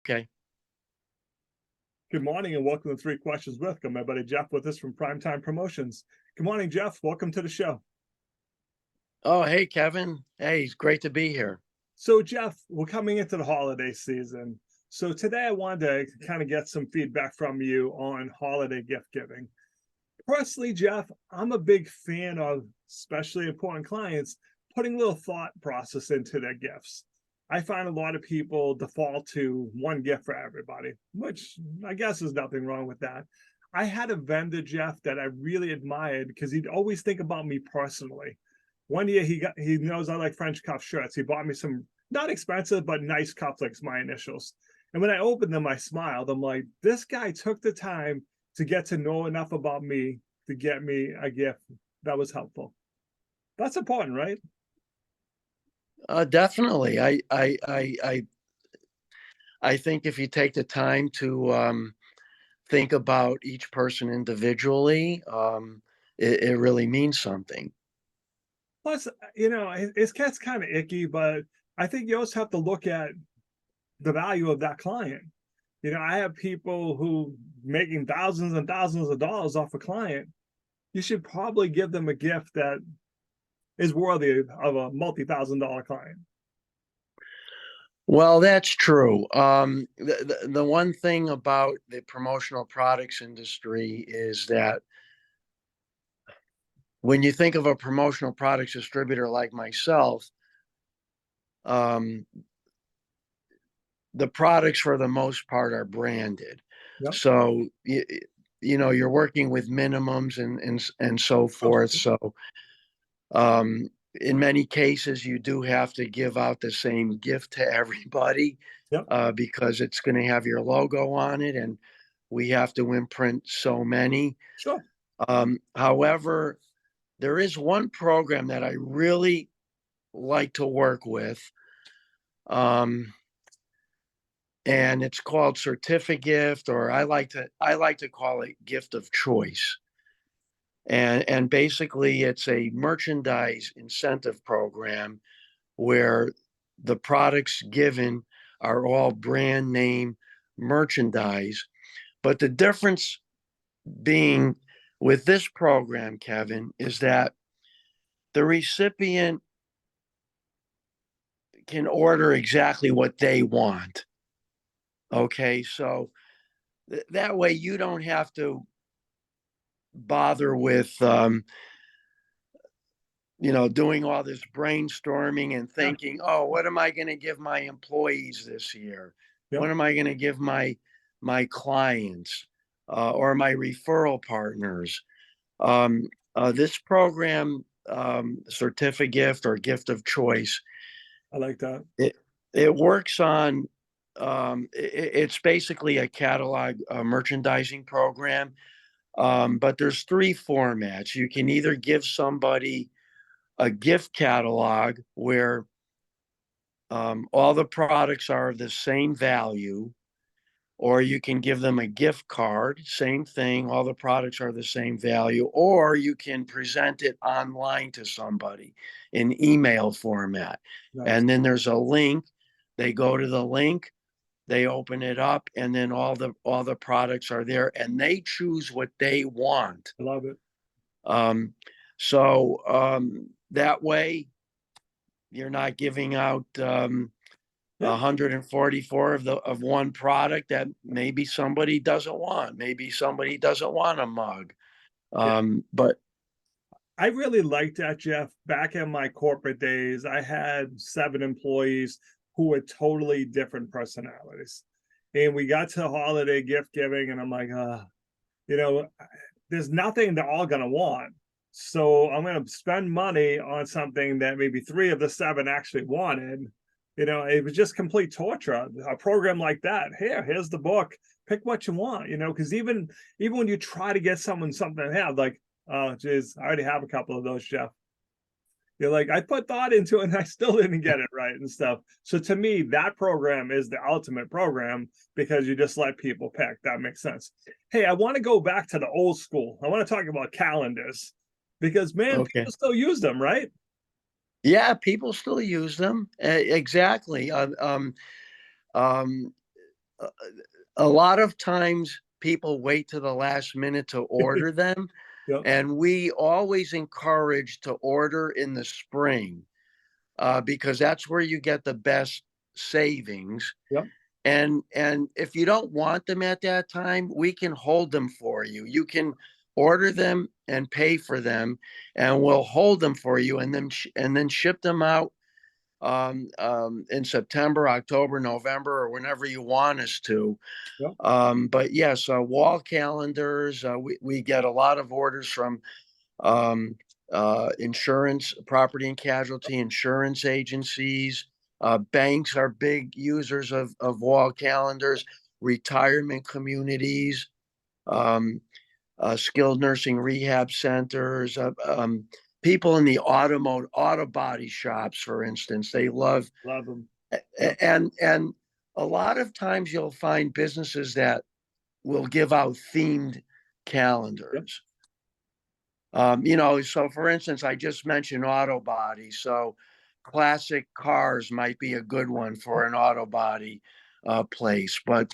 Okay. Good morning and welcome to Three Questions with. Got my buddy Jeff with us from Primetime Promotions. Good morning, Jeff. Welcome to the show. Oh, hey, Kevin. Hey, it's great to be here. So, Jeff, we're coming into the holiday season. So, today I wanted to kind of get some feedback from you on holiday gift giving. Personally, Jeff, I'm a big fan of, especially important clients, putting a little thought process into their gifts. I find a lot of people default to one gift for everybody, which I guess is nothing wrong with that. I had a vendor, Jeff, that I really admired because he'd always think about me personally. One year he knows I like French cuff shirts. He bought me some not expensive but nice cufflinks, my initials. And when I opened them, I smiled. I'm like, this guy took the time to get to know enough about me to get me a gift that was helpful. That's important, right? Definitely. I think if you take the time to think about each person individually, it really means something. Plus, it gets kind of icky, but I think you also have to look at the value of that client. I have people who making thousands and thousands of dollars off a client. You should probably give them a gift that is worthy of a multi-thousand-dollar client. Well, that's true. The one thing about the promotional products industry is that when you think of a promotional products distributor like myself, um, the products for the most part are branded. Yep. So you're working with minimums and so forth. So in many cases, you do have to give out the same gift to everybody Yep. because it's going to have your logo on it, and we have to imprint so many. Sure. However, there is one program that I really like to work with. And it's called certificate, or I like to call it gift of choice. And basically it's a merchandise incentive program where the products given are all brand name merchandise. But the difference being with this program, Kevin, is that the recipient can order exactly what they want. Okay, so that way you don't have to bother with doing all this brainstorming and Yeah. thinking, oh, what am I going to give my employees this year? Yep. What am I going to give my clients or my referral partners? This program, certificate or gift of choice, I like that. it works on it's basically a catalog merchandising program. But there's three formats. You can either give somebody a gift catalog where all the products are of the same value, or you can give them a gift card, same thing, all the products are the same value, or you can present it online to somebody in email format. Nice. And then there's a link. They go to the link, they open it up, and then all the products are there, and they choose what they want. I love it. So that way you're not giving out Yeah. 144 of one product that maybe somebody doesn't want. Maybe somebody doesn't want a mug. Yeah. But I really liked that, Jeff. Back in my corporate days, I had 7 employees who were totally different personalities. And we got to holiday gift giving, and I'm like, you know, there's nothing they're all going to want. So I'm going to spend money on something that maybe 3 of the 7 actually wanted. It was just complete torture. A program like that, here's the book, pick what you want, because even when you try to get someone something to have, like, oh, geez, I already have a couple of those, Jeff. You're like, I put thought into it and I still didn't get it right and stuff. So to me, that program is the ultimate program because you just let people pick. That makes sense. Hey, I want to go back to the old school. I want to talk about calendars because, man, okay. people still use them, right? Yeah, people still use them. Exactly. Um, a lot of times people wait to the last minute to order them. Yep. And we always encourage to order in the spring because that's where you get the best savings. Yep. And if you don't want them at that time, we can hold them for you. You can order them and pay for them, and we'll hold them for you, and then ship them out in September, October, November, or whenever you want us to. Yep. But yes, wall calendars. We get a lot of orders from insurance, property and casualty insurance agencies. Banks are big users of wall calendars, retirement communities, skilled nursing rehab centers, people in the auto body shops, for instance. They love them. and a lot of times you'll find businesses that will give out themed calendars. So for instance, I just mentioned auto body. So classic cars might be a good one for an auto body place. But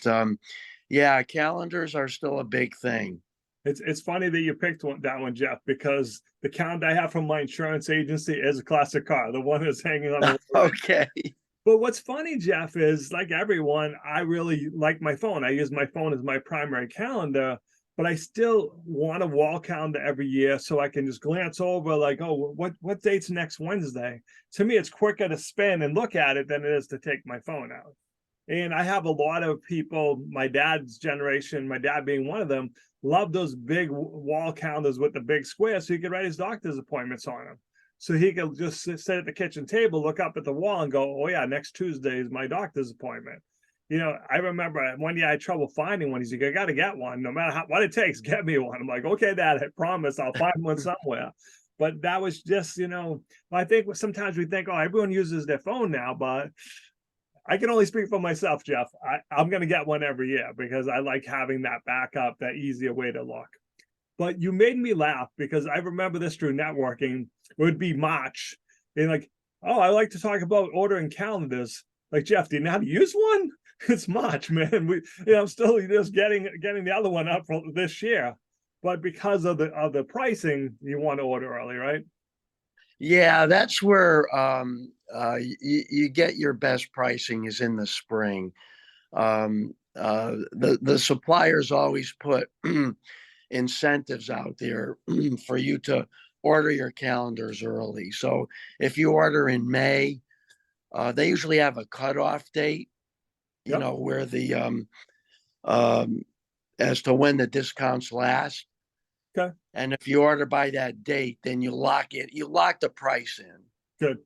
yeah, calendars are still a big thing. It's funny that you picked that one, Jeff, because the calendar I have from my insurance agency is a classic car, the one that's hanging on the wall. Okay. But what's funny, Jeff, is like everyone, I really like my phone. I use my phone as my primary calendar, but I still want a wall calendar every year so I can just glance over like, oh, what date's next Wednesday? To me, it's quicker to spin and look at it than it is to take my phone out. And I have a lot of people, my dad's generation, my dad being one of them, love those big wall calendars with the big square so he could write his doctor's appointments on them. So he could just sit at the kitchen table, look up at the wall and go, oh yeah, next Tuesday is my doctor's appointment. I remember one year I had trouble finding one. He's like, I got to get one, no matter what it takes, get me one. I'm like, okay, Dad, I promise I'll find one somewhere. But that was just, I think sometimes we think, oh, everyone uses their phone now, but I can only speak for myself, Jeff. I'm going to get one every year because I like having that backup, that easier way to look. But you made me laugh because I remember this through networking. It would be March. And like, oh, I like to talk about ordering calendars. Like, Jeff, do you know how to use one? It's March, man. I'm still just getting the other one up for this year. But because of the pricing, you want to order early, right? Yeah, that's where you get your best pricing is in the spring. The suppliers always put incentives out there for you to order your calendars early. So if you order in May, they usually have a cutoff date, where the as to when the discounts last. Okay. And if you order by that date, then you lock the price in. Good.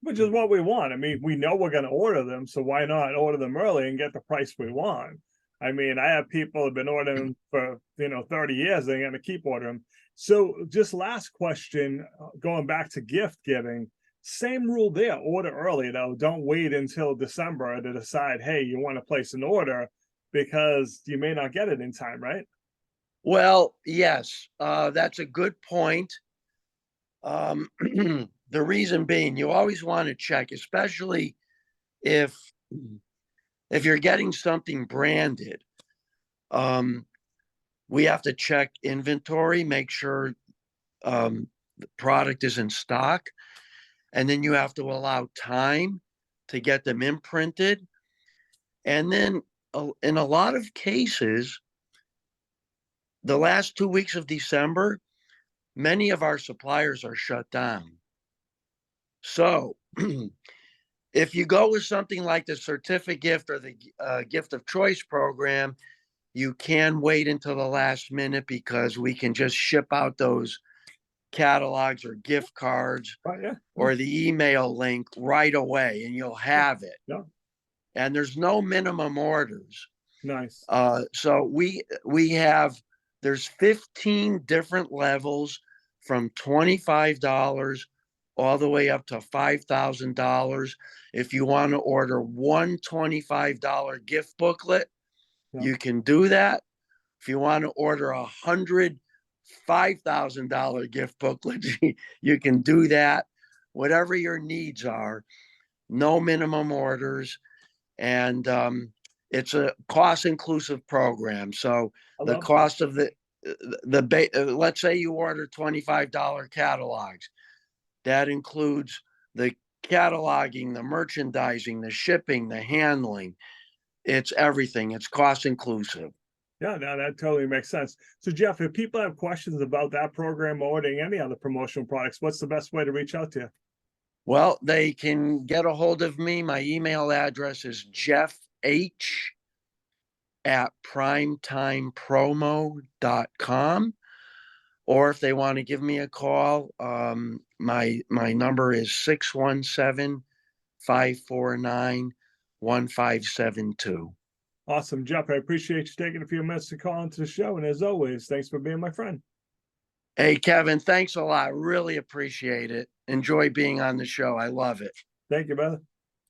Which is what we want. I mean, we know we're going to order them, so why not order them early and get the price we want? I mean, I have people who've been ordering for 30 years. They're going to keep ordering. So, just last question, going back to gift giving, same rule there. Order early though. Don't wait until December to decide, hey, you want to place an order because you may not get it in time, right? Well, yes, that's a good point. The reason being, you always want to check, especially if you're getting something branded. We have to check inventory, make sure the product is in stock, and then you have to allow time to get them imprinted. And then in a lot of cases, the last 2 weeks of December, many of our suppliers are shut down. So if you go with something like the certificate gift or the gift of choice program, you can wait until the last minute because we can just ship out those catalogs or gift cards or the email link right away and you'll have it. Yeah. And there's no minimum orders. Nice. So there's 15 different levels from $25 all the way up to $5,000. If you want to order one $25 gift booklet, you can do that. If you want to order $5,000 gift booklet, you can do that. Whatever your needs are, no minimum orders. And It's a cost inclusive program. So I the love that. cost of let's say you order $25 catalogs. That includes the cataloging, the merchandising, the shipping, the handling. It's everything. It's cost inclusive. Yeah, no, that totally makes sense. So, Jeff, if people have questions about that program or any other promotional products, what's the best way to reach out to you? Well, they can get a hold of me. My email address is jeffh@primetimepromo.com. Or if they want to give me a call, my number is 617-549-1572. Awesome, Jeff. I appreciate you taking a few minutes to call into the show. And as always, thanks for being my friend. Hey, Kevin, thanks a lot. Really appreciate it. Enjoy being on the show. I love it. Thank you, brother.